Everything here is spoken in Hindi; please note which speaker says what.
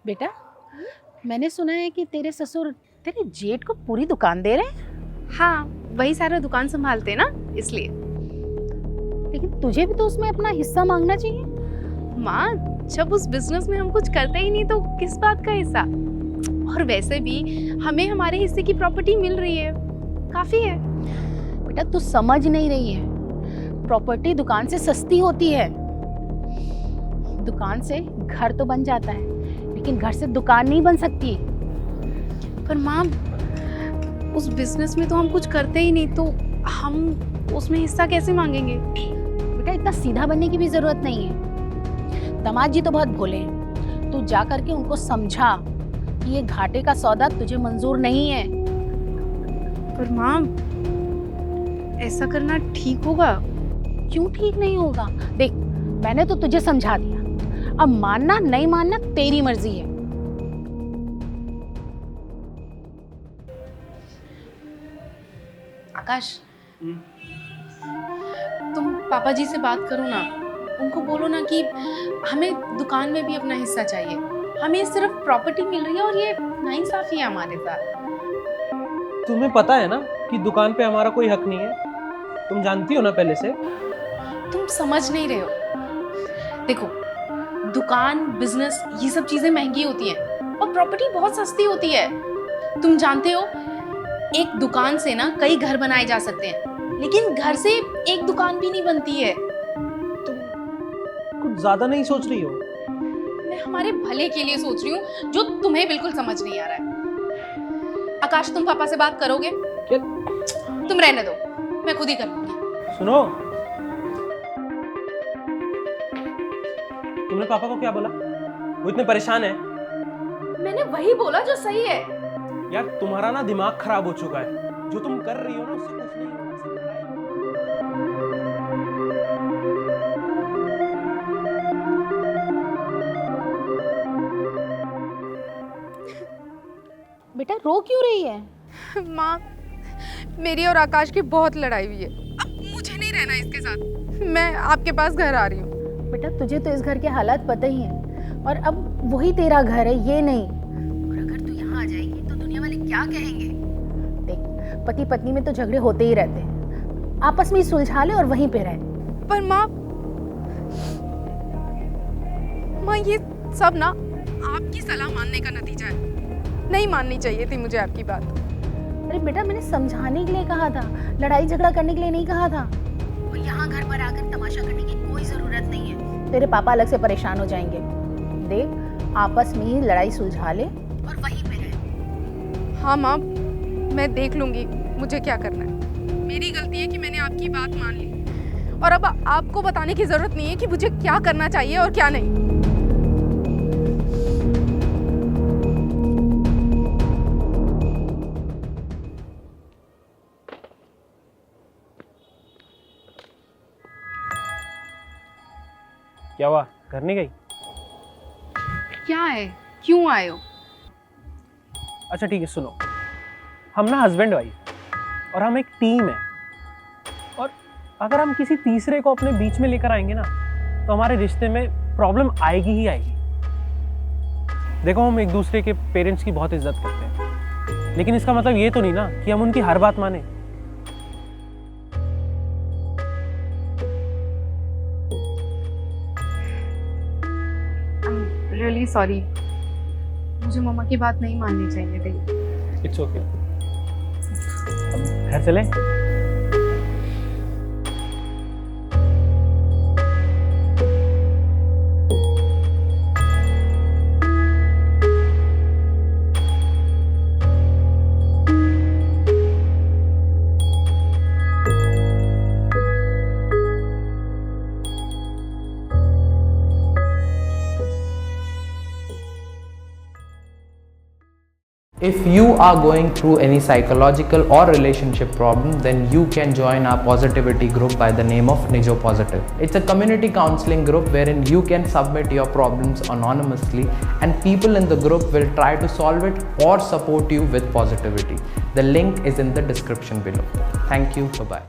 Speaker 1: बेटा, मैंने सुना है कि तेरे ससुर तेरे जेठ को पूरी दुकान दे रहे हैं।
Speaker 2: हाँ, वही सारा दुकान संभालते हैं ना, इसलिए।
Speaker 1: लेकिन तुझे भी तो उसमें अपना हिस्सा मांगना चाहिए।
Speaker 2: माँ, जब उस बिजनेस में हम कुछ करते ही नहीं तो किस बात का हिस्सा? और वैसे भी हमें हमारे हिस्से की प्रॉपर्टी मिल रही है, काफी है।
Speaker 1: बेटा, तू समझ नहीं रही है, प्रॉपर्टी दुकान से सस्ती होती है। दुकान से घर तो बन जाता है, लेकिन घर से दुकान नहीं बन सकती।
Speaker 2: पर माँ, उस बिजनेस में तो हम कुछ करते ही नहीं, तो हम उसमें हिस्सा कैसे मांगेंगे?
Speaker 1: बेटा, इतना सीधा बनने की भी जरूरत नहीं है। दामाद जी तो बहुत भोले हैं। तू जा करके उनको समझा कि ये घाटे का सौदा तुझे मंजूर नहीं है।
Speaker 2: पर माँ, ऐसा करना ठीक होगा?
Speaker 1: क्यों ठीक नहीं होगा? देख, मैंने तो तुझे समझा दिया, अब मानना नहीं मानना तेरी मर्जी है।
Speaker 2: आकाश, तुम पापा जी से बात करो ना, उनको बोलो ना कि हमें दुकान में भी अपना हिस्सा चाहिए। हमें सिर्फ प्रॉपर्टी मिल रही है और ये नाइंसाफी है हमारे साथ।
Speaker 3: तुम्हें पता है ना कि दुकान पे हमारा कोई हक नहीं है। तुम जानती हो ना पहले से।
Speaker 2: तुम समझ नहीं रहे हो। देखो, दुकान, बिजनेस, ये सब चीजें महंगी होती हैं और प्रॉपर्टी बहुत सस्ती होती है। तुम जानते हो, एक दुकान से ना कई घर बनाए जा सकते हैं, लेकिन घर से एक दुकान भी नहीं बनती है।
Speaker 3: तुम कुछ ज्यादा नहीं सोच रही हो?
Speaker 2: मैं हमारे भले के लिए सोच रही हूँ, जो तुम्हें बिल्कुल समझ नहीं आ रहा है। आकाश, तुम पापा से बात करोगे?
Speaker 3: क्या?
Speaker 2: तुम रहने दो, मैं खुद ही कर लूंगी।
Speaker 3: सुनो, तुमने पापा को क्या बोला? वो इतने परेशान है।
Speaker 2: मैंने वही बोला जो सही है।
Speaker 3: यार, तुम्हारा ना दिमाग खराब हो चुका है। जो तुम कर रही हो ना, उससे कुछ नहीं होगा।
Speaker 1: बेटा, रो क्यों रही है?
Speaker 2: माँ, मेरी और आकाश की बहुत लड़ाई हुई है। अब मुझे नहीं रहना इसके साथ। मैं आपके पास घर आ रही हूँ।
Speaker 1: बेटा, तुझे तो इस घर के हालात पता ही हैं, और अब वही तेरा घर है, ये नहीं। और अगर तू यहाँ आ जाएगी तो दुनिया वाले क्या कहेंगे? देख, पति पत्नी में तो झगड़े होते ही रहते हैं, आपस में ही सुलझा ले और वहीं पे रहे।
Speaker 2: पर माँ, ये सब ना आपकी सलाह मानने का नतीजा है। नहीं माननी चाहिए थी मुझे आपकी बात।
Speaker 1: अरे बेटा, मैंने समझाने के लिए कहा था, लड़ाई झगड़ा करने के लिए नहीं कहा था। और यहाँ घर पर आकर तमाशा करने की कोई जरूरत नहीं है। तेरे पापा अलग से परेशान हो जाएंगे। देख, आपस में ही लड़ाई सुलझा ले और वहीं पे रहे।
Speaker 2: हाँ माँ, मैं देख लूंगी मुझे क्या करना है। मेरी गलती है कि मैंने आपकी बात मान ली, और अब आपको बताने की जरूरत नहीं है कि मुझे क्या करना चाहिए और क्या नहीं।
Speaker 3: क्या हुआ? घर नहीं गई?
Speaker 2: क्या है? क्यों आए हो?
Speaker 3: अच्छा ठीक है, सुनो, हम ना हस्बैंड वाइफ, और हम एक टीम है। और अगर हम किसी तीसरे को अपने बीच में लेकर आएंगे ना, तो हमारे रिश्ते में प्रॉब्लम आएगी ही आएगी। देखो, हम एक दूसरे के पेरेंट्स की बहुत इज्जत करते हैं, लेकिन इसका मतलब ये तो नहीं ना कि हम उनकी हर बात माने।
Speaker 2: रियली सॉरी, मुझे मम्मा की बात नहीं माननी चाहिए थी।
Speaker 3: It's okay. अब घर चलें?
Speaker 4: If you are going through any psychological or relationship problem, then you can join our positivity group by the name of Nijo Positive. It's a community counseling group wherein you can submit your problems anonymously and people in the group will try to solve it or support you with positivity. The link is in the description below. Thank you. Bye-bye.